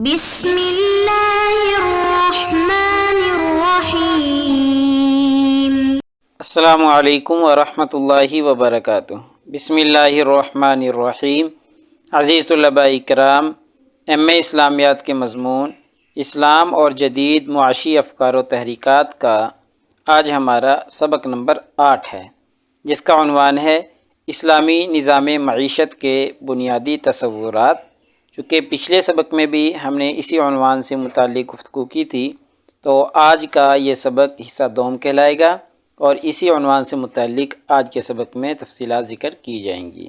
بسم اللہ الرحمن الرحیم۔ السلام علیکم ورحمۃ اللہ وبرکاتہ۔ بسم اللہ الرحمن الرحیم۔ عزیز طلباء کرام، ایم اے اسلامیات کے مضمون اسلام اور جدید معاشی افکار و تحریکات کا آج ہمارا سبق نمبر 8 ہے، جس کا عنوان ہے اسلامی نظام معیشت کے بنیادی تصورات۔ چونکہ پچھلے سبق میں بھی ہم نے اسی عنوان سے متعلق گفتگو کی تھی، تو آج کا یہ سبق حصہ دوم کہلائے گا اور اسی عنوان سے متعلق آج کے سبق میں تفصیلات ذکر کی جائیں گی۔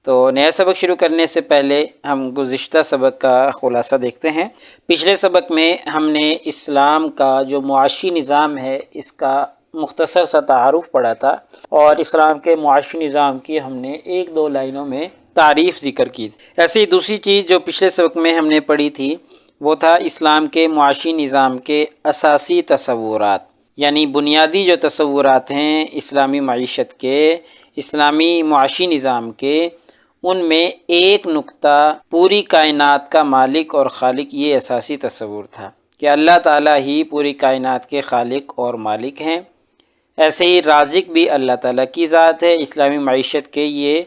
تو نیا سبق شروع کرنے سے پہلے ہم گزشتہ سبق کا خلاصہ دیکھتے ہیں۔ پچھلے سبق میں ہم نے اسلام کا جو معاشی نظام ہے اس کا مختصر سا تعارف پڑھا تھا، اور اسلام کے معاشی نظام کی ہم نے 1-2 لائنوں میں تعریف ذکر کی۔ ایسے ہی دوسری چیز جو پچھلے سبق میں ہم نے پڑھی تھی وہ تھا اسلام کے معاشی نظام کے اساسی تصورات، یعنی بنیادی جو تصورات ہیں اسلامی معیشت کے، اسلامی معاشی نظام کے، ان میں ایک نقطہ پوری کائنات کا مالک اور خالق یہ اساسی تصور تھا کہ اللہ تعالیٰ ہی پوری کائنات کے خالق اور مالک ہیں۔ ایسے ہی رازق بھی اللہ تعالیٰ کی ذات ہے۔ اسلامی معیشت کے یہ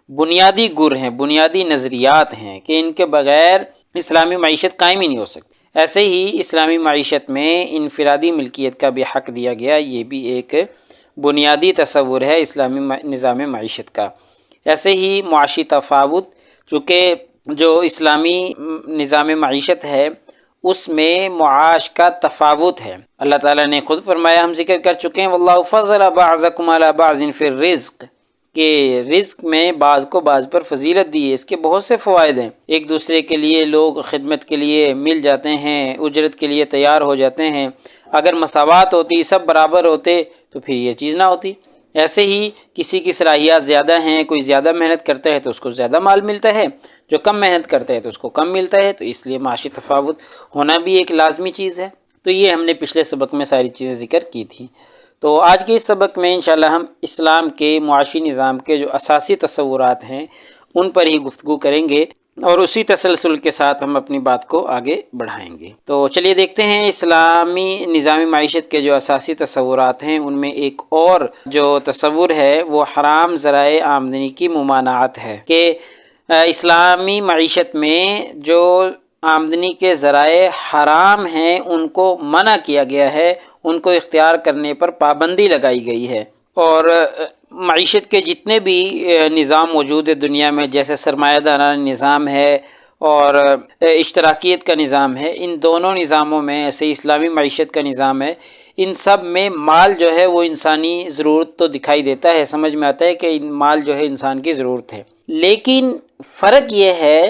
بنیادی گر ہیں، بنیادی نظریات ہیں کہ ان کے بغیر اسلامی معیشت قائم ہی نہیں ہو سکتی۔ ایسے ہی اسلامی معیشت میں انفرادی ملکیت کا بھی حق دیا گیا، یہ بھی ایک بنیادی تصور ہے اسلامی نظام معیشت کا۔ ایسے ہی معاشی تفاوت، چونکہ جو اسلامی نظام معیشت ہے اس میں معاش کا تفاوت ہے۔ اللہ تعالیٰ نے خود فرمایا، ہم ذکر کر چکے ہیں، واللہ فضل بعضکم علی بعض فی الرزق، کہ رزق میں بعض کو بعض پر فضیلت دی ہے۔ اس کے بہت سے فوائد ہیں۔ ایک دوسرے کے لیے لوگ خدمت کے لیے مل جاتے ہیں، اجرت کے لیے تیار ہو جاتے ہیں۔ اگر مساوات ہوتی، سب برابر ہوتے، تو پھر یہ چیز نہ ہوتی۔ ایسے ہی کسی کی صلاحیات زیادہ ہیں، کوئی زیادہ محنت کرتا ہے تو اس کو زیادہ مال ملتا ہے، جو کم محنت کرتا ہے تو اس کو کم ملتا ہے، تو اس لیے معاشی تفاوت ہونا بھی ایک لازمی چیز ہے۔ تو یہ ہم نے پچھلے سبق میں ساری چیزیں ذکر کی تھیں۔ تو آج کے اس سبق میں انشاءاللہ ہم اسلام کے معاشی نظام کے جو اساسی تصورات ہیں ان پر ہی گفتگو کریں گے، اور اسی تسلسل کے ساتھ ہم اپنی بات کو آگے بڑھائیں گے۔ تو چلیے دیکھتے ہیں اسلامی نظام معیشت کے جو اساسی تصورات ہیں ان میں ایک اور جو تصور ہے وہ حرام ذرائع آمدنی کی ممانعت ہے، کہ اسلامی معیشت میں جو آمدنی کے ذرائع حرام ہیں ان کو منع کیا گیا ہے، ان کو اختیار کرنے پر پابندی لگائی گئی ہے۔ اور معیشت کے جتنے بھی نظام موجود ہے دنیا میں، جیسے سرمایہ دارانہ نظام ہے اور اشتراکیت کا نظام ہے، ان دونوں نظاموں میں، ایسے اسلامی معیشت کا نظام ہے، ان سب میں مال جو ہے وہ انسانی ضرورت تو دکھائی دیتا ہے، سمجھ میں آتا ہے کہ مال جو ہے انسان کی ضرورت ہے، لیکن فرق یہ ہے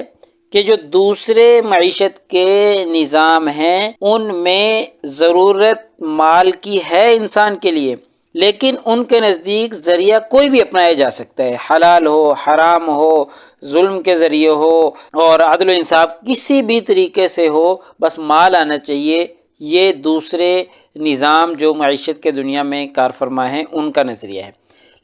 کہ جو دوسرے معیشت کے نظام ہیں ان میں ضرورت مال کی ہے انسان کے لیے، لیکن ان کے نزدیک ذریعہ کوئی بھی اپنایا جا سکتا ہے، حلال ہو، حرام ہو، ظلم کے ذریعے ہو اور عدل و انصاف کسی بھی طریقے سے ہو، بس مال آنا چاہیے۔ یہ دوسرے نظام جو معیشت کے دنیا میں کار فرما ہیں ان کا نظریہ ہے۔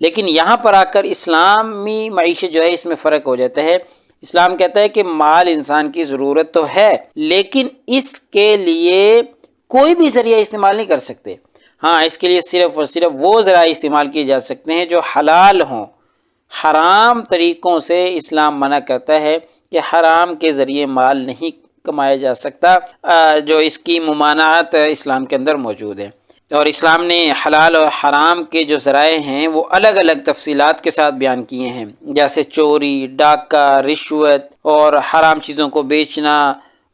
لیکن یہاں پر آ کر اسلامی معیشت جو ہے اس میں فرق ہو جاتا ہے۔ اسلام کہتا ہے کہ مال انسان کی ضرورت تو ہے، لیکن اس کے لیے کوئی بھی ذریعہ استعمال نہیں کر سکتے۔ ہاں، اس کے لیے صرف اور صرف وہ ذرائع استعمال کیے جا سکتے ہیں جو حلال ہوں۔ حرام طریقوں سے اسلام منع کرتا ہے کہ حرام کے ذریعے مال نہیں کمایا جا سکتا، جو اس کی ممانعت اسلام کے اندر موجود ہے۔ اور اسلام نے حلال اور حرام کے جو ذرائع ہیں وہ الگ الگ تفصیلات کے ساتھ بیان کیے ہیں، جیسے چوری، ڈاکہ، رشوت اور حرام چیزوں کو بیچنا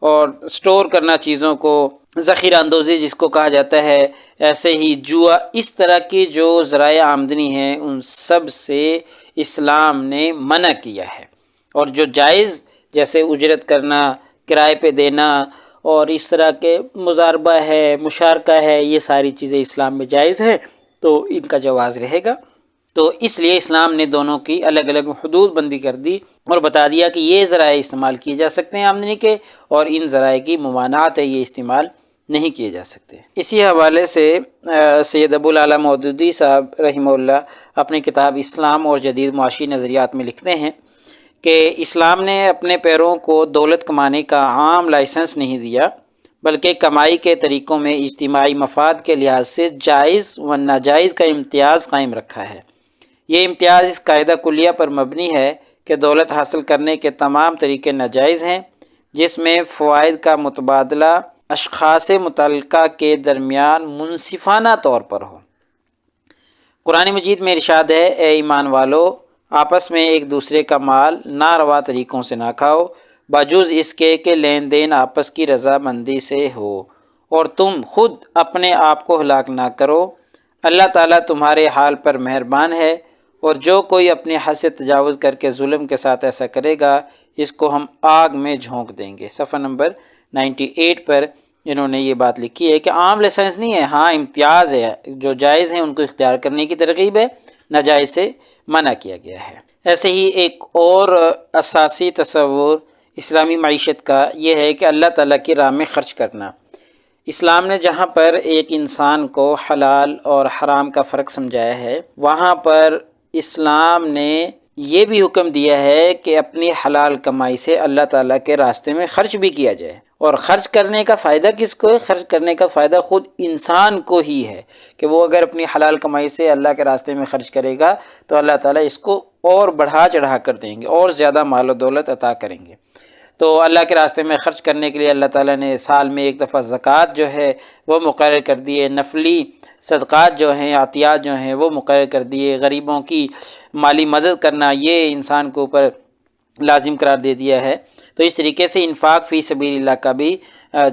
اور سٹور کرنا چیزوں کو، ذخیرہ اندوزی جس کو کہا جاتا ہے، ایسے ہی جوا، اس طرح کی جو ذرائع آمدنی ہیں ان سب سے اسلام نے منع کیا ہے۔ اور جو جائز، جیسے اجرت کرنا، کرائے پہ دینا اور اس طرح کے مضاربہ ہے، مشارکہ ہے، یہ ساری چیزیں اسلام میں جائز ہیں، تو ان کا جواز رہے گا۔ تو اس لیے اسلام نے دونوں کی الگ الگ حدود بندی کر دی اور بتا دیا کہ یہ ذرائع استعمال کیے جا سکتے ہیں آمدنی کے، اور ان ذرائع کی ممانعت ہے، یہ استعمال نہیں کیے جا سکتے۔ اسی حوالے سے سید ابوالعلا مودودی صاحب رحمہ اللہ اپنی کتاب اسلام اور جدید معاشی نظریات میں لکھتے ہیں کہ اسلام نے اپنے پیروں کو دولت کمانے کا عام لائسنس نہیں دیا، بلکہ کمائی کے طریقوں میں اجتماعی مفاد کے لحاظ سے جائز و ناجائز کا امتیاز قائم رکھا ہے۔ یہ امتیاز اس قاعدہ کلیہ پر مبنی ہے کہ دولت حاصل کرنے کے تمام طریقے ناجائز ہیں، جس میں فوائد کا متبادلہ اشخاص متعلقہ کے درمیان منصفانہ طور پر ہو۔ قرآن مجید میں ارشاد ہے، اے ایمان والو، آپس میں ایک دوسرے کا مال ناروا طریقوں سے نہ کھاؤ، بجز اس کے کہ لین دین آپس کی رضامندی سے ہو، اور تم خود اپنے آپ کو ہلاک نہ کرو، اللہ تعالیٰ تمہارے حال پر مہربان ہے، اور جو کوئی اپنے حد سے تجاوز کر کے ظلم کے ساتھ ایسا کرے گا اس کو ہم آگ میں جھونک دیں گے۔ صفحہ نمبر 98 پر انہوں نے یہ بات لکھی ہے کہ عام لائسنس نہیں ہے، ہاں امتیاز ہے، جو جائز ہیں ان کو اختیار کرنے کی ترغیب ہے، ناجائز سے منع کیا گیا ہے۔ ایسے ہی ایک اور اساسی تصور اسلامی معیشت کا یہ ہے کہ اللہ تعالیٰ کی راہ میں خرچ کرنا۔ اسلام نے جہاں پر ایک انسان کو حلال اور حرام کا فرق سمجھایا ہے، وہاں پر اسلام نے یہ بھی حکم دیا ہے کہ اپنی حلال کمائی سے اللہ تعالیٰ کے راستے میں خرچ بھی کیا جائے، اور خرچ کرنے کا فائدہ کس کو ہے؟ خرچ کرنے کا فائدہ خود انسان کو ہی ہے، کہ وہ اگر اپنی حلال کمائی سے اللہ کے راستے میں خرچ کرے گا تو اللہ تعالیٰ اس کو اور بڑھا چڑھا کر دیں گے، اور زیادہ مال و دولت عطا کریں گے۔ تو اللہ کے راستے میں خرچ کرنے کے لیے اللہ تعالیٰ نے سال میں ایک دفعہ زکوٰۃ جو ہے وہ مقرر کر دی ہے، نفلی صدقات جو ہیں، عطیات جو ہیں وہ مقرر کر دیے، غریبوں کی مالی مدد کرنا یہ انسان کے اوپر لازم قرار دے دیا ہے۔ تو اس طریقے سے انفاق فی سبیل اللہ کا بھی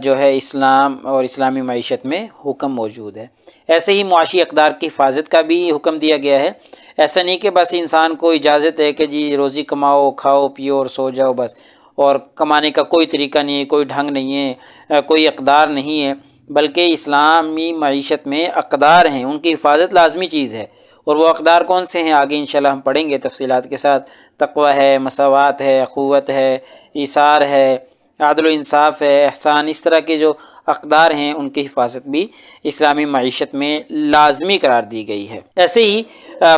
جو ہے اسلام اور اسلامی معیشت میں حکم موجود ہے۔ ایسے ہی معاشی اقدار کی حفاظت کا بھی حکم دیا گیا ہے۔ ایسا نہیں کہ بس انسان کو اجازت ہے کہ جی روزی کماؤ، کھاؤ پیو اور سو جاؤ بس، اور کمانے کا کوئی طریقہ نہیں ہے، کوئی ڈھنگ نہیں ہے، کوئی اقدار نہیں ہے، بلکہ اسلامی معیشت میں اقدار ہیں، ان کی حفاظت لازمی چیز ہے۔ اور وہ اقدار کون سے ہیں آگے انشاءاللہ ہم پڑھیں گے تفصیلات کے ساتھ۔ تقوی ہے، مساوات ہے، اخوت ہے، ایثار ہے، عدل و انصاف ہے، احسان، اس طرح کے جو اقدار ہیں ان کی حفاظت بھی اسلامی معیشت میں لازمی قرار دی گئی ہے۔ ایسے ہی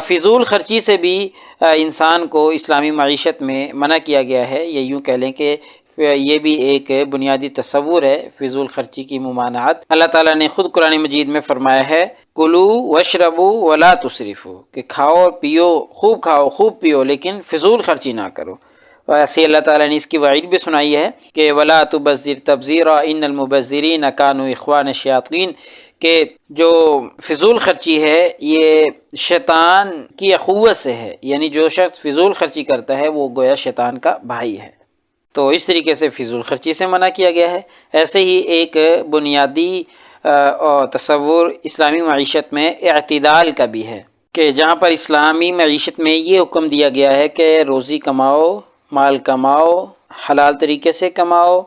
فضول خرچی سے بھی انسان کو اسلامی معیشت میں منع کیا گیا ہے، یہ یوں کہہ لیں کہ یہ بھی ایک بنیادی تصور ہے فضول خرچی کی ممانعت۔ اللہ تعالیٰ نے خود قرآن مجید میں فرمایا ہے، کلو واشربوا ولا تسرفوا، کہ کھاؤ اور پیو، خوب پیو لیکن فضول خرچی نہ کرو۔ اور ایسے اللہ تعالیٰ نے اس کی وعید بھی سنائی ہے کہ ولا تبذر تبذیرا ان المبذرین کانوا اخوان الشیاطین، کہ جو فضول خرچی ہے یہ شیطان کی اخوت سے ہے، یعنی جو شخص فضول خرچی کرتا ہے وہ گویا شیطان کا بھائی ہے۔ تو اس طریقے سے فضول خرچی سے منع کیا گیا ہے۔ ایسے ہی ایک بنیادی تصور اسلامی معیشت میں اعتدال کا بھی ہے، کہ جہاں پر اسلامی معیشت میں یہ حکم دیا گیا ہے کہ روزی کماؤ، مال کماؤ، حلال طریقے سے کماؤ،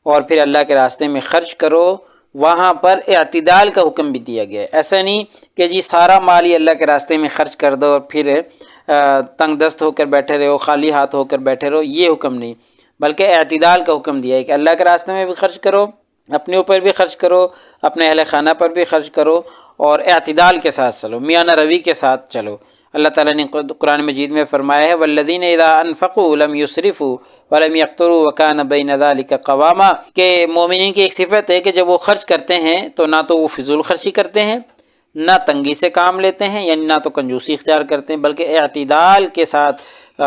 اور پھر اللہ کے راستے میں خرچ کرو، وہاں پر اعتدال کا حکم بھی دیا گیا ہے۔ ایسا نہیں کہ جی سارا مال ہی اللہ کے راستے میں خرچ کر دو اور پھر تنگ دست ہو کر بیٹھے رہو، خالی ہاتھ ہو کر بیٹھے رہو، یہ حکم نہیں، بلکہ اعتدال کا حکم دیا ہے کہ اللہ کے راستے میں بھی خرچ کرو، اپنے اوپر بھی خرچ کرو، اپنے اہل خانہ پر بھی خرچ کرو، اور اعتدال کے ساتھ چلو، میانہ روی کے ساتھ چلو۔ اللہ تعالیٰ نے قرآن مجید میں فرمایا ہے والذین اذا انفقوا لم یسرفوا ولم یقتروا وکان بین ذلک قواما، کہ مومنین کی ایک صفت ہے کہ جب وہ خرچ کرتے ہیں تو نہ تو وہ فضول خرچی کرتے ہیں، نہ تنگی سے کام لیتے ہیں، یعنی نہ تو کنجوسی اختیار کرتے ہیں، بلکہ اعتدال کے ساتھ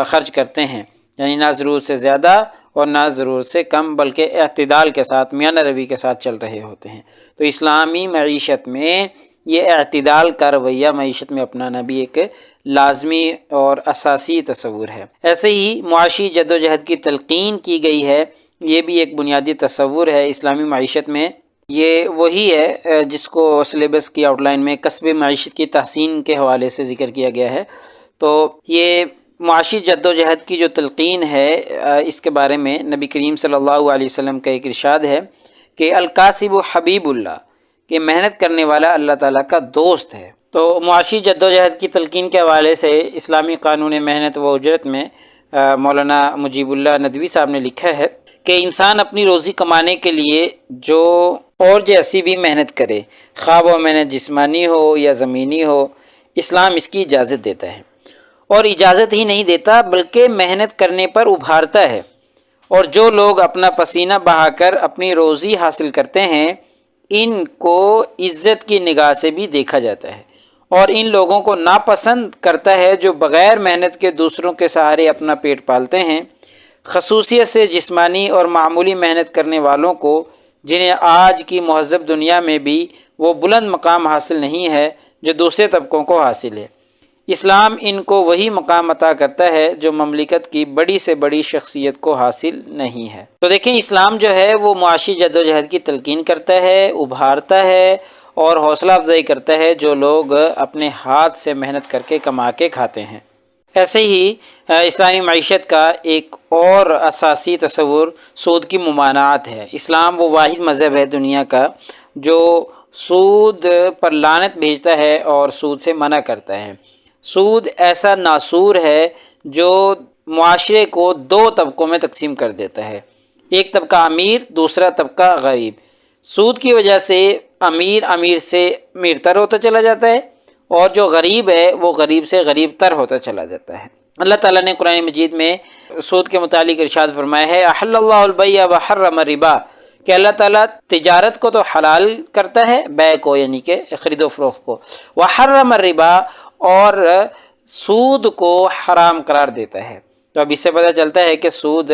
خرچ کرتے ہیں، یعنی نہ ضرورت سے زیادہ اور نہ ضرورت سے کم، بلکہ اعتدال کے ساتھ، میانہ روی کے ساتھ چل رہے ہوتے ہیں۔ تو اسلامی معیشت میں یہ اعتدال کا رویہ معیشت میں اپنانا بھی ایک لازمی اور اساسی تصور ہے۔ ایسے ہی معاشی جد و جہد کی تلقین کی گئی ہے، یہ بھی ایک بنیادی تصور ہے اسلامی معیشت میں۔ یہ وہی ہے جس کو سلیبس کی آؤٹ لائن میں کسب معیشت کی تحسین کے حوالے سے ذکر کیا گیا ہے۔ تو یہ معاشی جد و جہد کی جو تلقین ہے، اس کے بارے میں نبی کریم صلی اللہ علیہ وسلم کا ایک ارشاد ہے کہ الکاسب حبیب اللہ، کہ محنت کرنے والا اللہ تعالیٰ کا دوست ہے۔ تو معاشی جد و جہد کی تلقین کے حوالے سے اسلامی قانون محنت و اجرت میں مولانا مجیب اللہ ندوی صاحب نے لکھا ہے کہ انسان اپنی روزی کمانے کے لیے جو اور جیسی بھی محنت کرے، خواہ وہ محنت جسمانی ہو یا زمینی ہو، اسلام اس کی اجازت دیتا ہے، اور اجازت ہی نہیں دیتا بلکہ محنت کرنے پر ابھارتا ہے، اور جو لوگ اپنا پسینہ بہا کر اپنی روزی حاصل کرتے ہیں ان کو عزت کی نگاہ سے بھی دیکھا جاتا ہے، اور ان لوگوں کو ناپسند کرتا ہے جو بغیر محنت کے دوسروں کے سہارے اپنا پیٹ پالتے ہیں، خصوصیت سے جسمانی اور معمولی محنت کرنے والوں کو، جنہیں آج کی مہذب دنیا میں بھی وہ بلند مقام حاصل نہیں ہے جو دوسرے طبقوں کو حاصل ہے۔ اسلام ان کو وہی مقام عطا کرتا ہے جو مملکت کی بڑی سے بڑی شخصیت کو حاصل نہیں ہے۔ تو دیکھیں اسلام جو ہے وہ معاشی جدوجہد کی تلقین کرتا ہے، ابھارتا ہے اور حوصلہ افزائی کرتا ہے جو لوگ اپنے ہاتھ سے محنت کر کے کما کے کھاتے ہیں۔ ایسے ہی اسلامی معیشت کا ایک اور اساسی تصور سود کی ممانعت ہے۔ اسلام وہ واحد مذہب ہے دنیا کا جو سود پر لعنت بھیجتا ہے اور سود سے منع کرتا ہے۔ سود ایسا ناسور ہے جو معاشرے کو دو طبقوں میں تقسیم کر دیتا ہے، ایک طبقہ امیر، دوسرا طبقہ غریب۔ سود کی وجہ سے امیر سے امیر تر ہوتا چلا جاتا ہے، اور جو غریب ہے وہ غریب سے غریب تر ہوتا چلا جاتا ہے۔ اللہ تعالیٰ نے قرآن مجید میں سود کے متعلق ارشاد فرمایا ہے احل اللہ البیع وحرم الربا، کہ اللہ تعالیٰ تجارت کو تو حلال کرتا ہے، بیع کو یعنی کہ خرید و فروخت کو، وحرم الربا، اور سود کو حرام قرار دیتا ہے۔ تو اب اس سے پتہ چلتا ہے کہ سود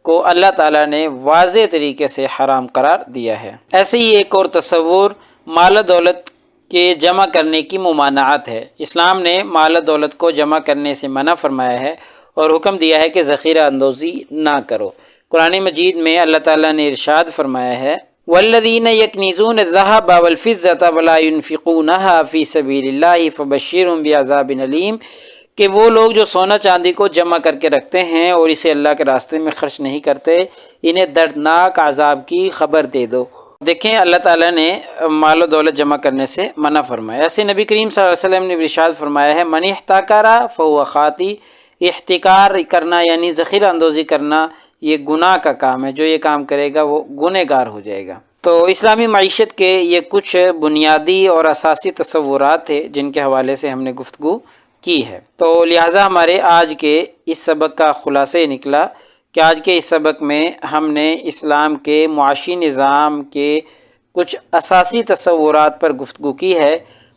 کو اللہ تعالیٰ نے واضح طریقے سے حرام قرار دیا ہے۔ ایسے ہی ایک اور تصور مال و دولت کے جمع کرنے کی ممانعت ہے۔ اسلام نے مال و دولت کو جمع کرنے سے منع فرمایا ہے اور حکم دیا ہے کہ ذخیرہ اندوزی نہ کرو۔ قرآن مجید میں اللہ تعالیٰ نے ارشاد فرمایا ہے والذین یکنزون الذھب والفضة ولا ينفقونها فی سبیل اللہ فبشرهم بعذاب علیم، کہ وہ لوگ جو سونا چاندی کو جمع کر کے رکھتے ہیں اور اسے اللہ کے راستے میں خرچ نہیں کرتے، انہیں دردناک عذاب کی خبر دے دو۔ دیکھیں اللہ تعالیٰ نے مال و دولت جمع کرنے سے منع فرمایا۔ ایسے نبی کریم صلی اللہ علیہ وسلم نے ارشاد فرمایا ہے من احتکر فہو خاطی، احتکار کرنا یعنی ذخیرہ اندوزی کرنا یہ گناہ کا کام ہے، جو یہ کام کرے گا وہ گنہگار ہو جائے گا۔ تو اسلامی معیشت کے یہ کچھ بنیادی اور اساسی تصورات تھے جن کے حوالے سے ہم نے گفتگو کی ہے۔ تو لہٰذا ہمارے آج کے اس سبق کا خلاصہ یہ نکلا کہ آج کے اس سبق میں ہم نے اسلام کے معاشی نظام کے کچھ اساسی تصورات پر گفتگو کی ہے،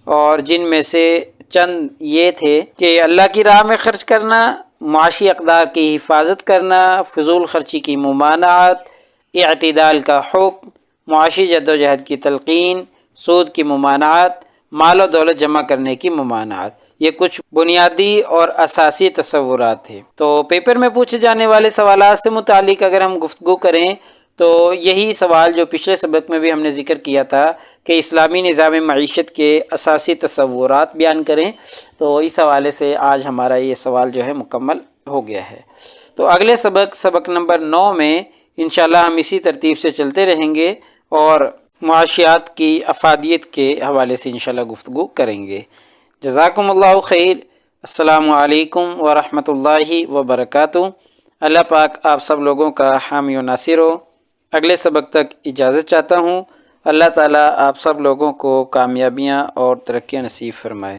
اور جن میں سے چند یہ تھے کہ اللہ کی راہ میں خرچ کرنا، معاشی اقدار کی حفاظت کرنا، فضول خرچی کی ممانعت، اعتدال کا حکم، معاشی جدوجہد کی تلقین، سود کی ممانعت، مال و دولت جمع کرنے کی ممانعت، یہ کچھ بنیادی اور اساسی تصورات تھے۔ تو پیپر میں پوچھے جانے والے سوالات سے متعلق اگر ہم گفتگو کریں تو یہی سوال جو پچھلے سبق میں بھی ہم نے ذکر کیا تھا کہ اسلامی نظام معیشت کے اساسی تصورات بیان کریں، تو اس حوالے سے آج ہمارا یہ سوال جو ہے مکمل ہو گیا ہے۔ تو اگلے سبق نمبر 9 میں انشاءاللہ ہم اسی ترتیب سے چلتے رہیں گے اور معاشیات کی افادیت کے حوالے سے انشاءاللہ گفتگو کریں گے۔ جزاکم اللہ خیر۔ السلام علیکم ورحمۃ اللہ وبرکاتہ۔ اللہ پاک آپ سب لوگوں کا حامی و ناصر ہو۔ اگلے سبق تک اجازت چاہتا ہوں۔ اللہ تعالیٰ آپ سب لوگوں کو کامیابیاں اور ترقیاں نصیب فرمائے۔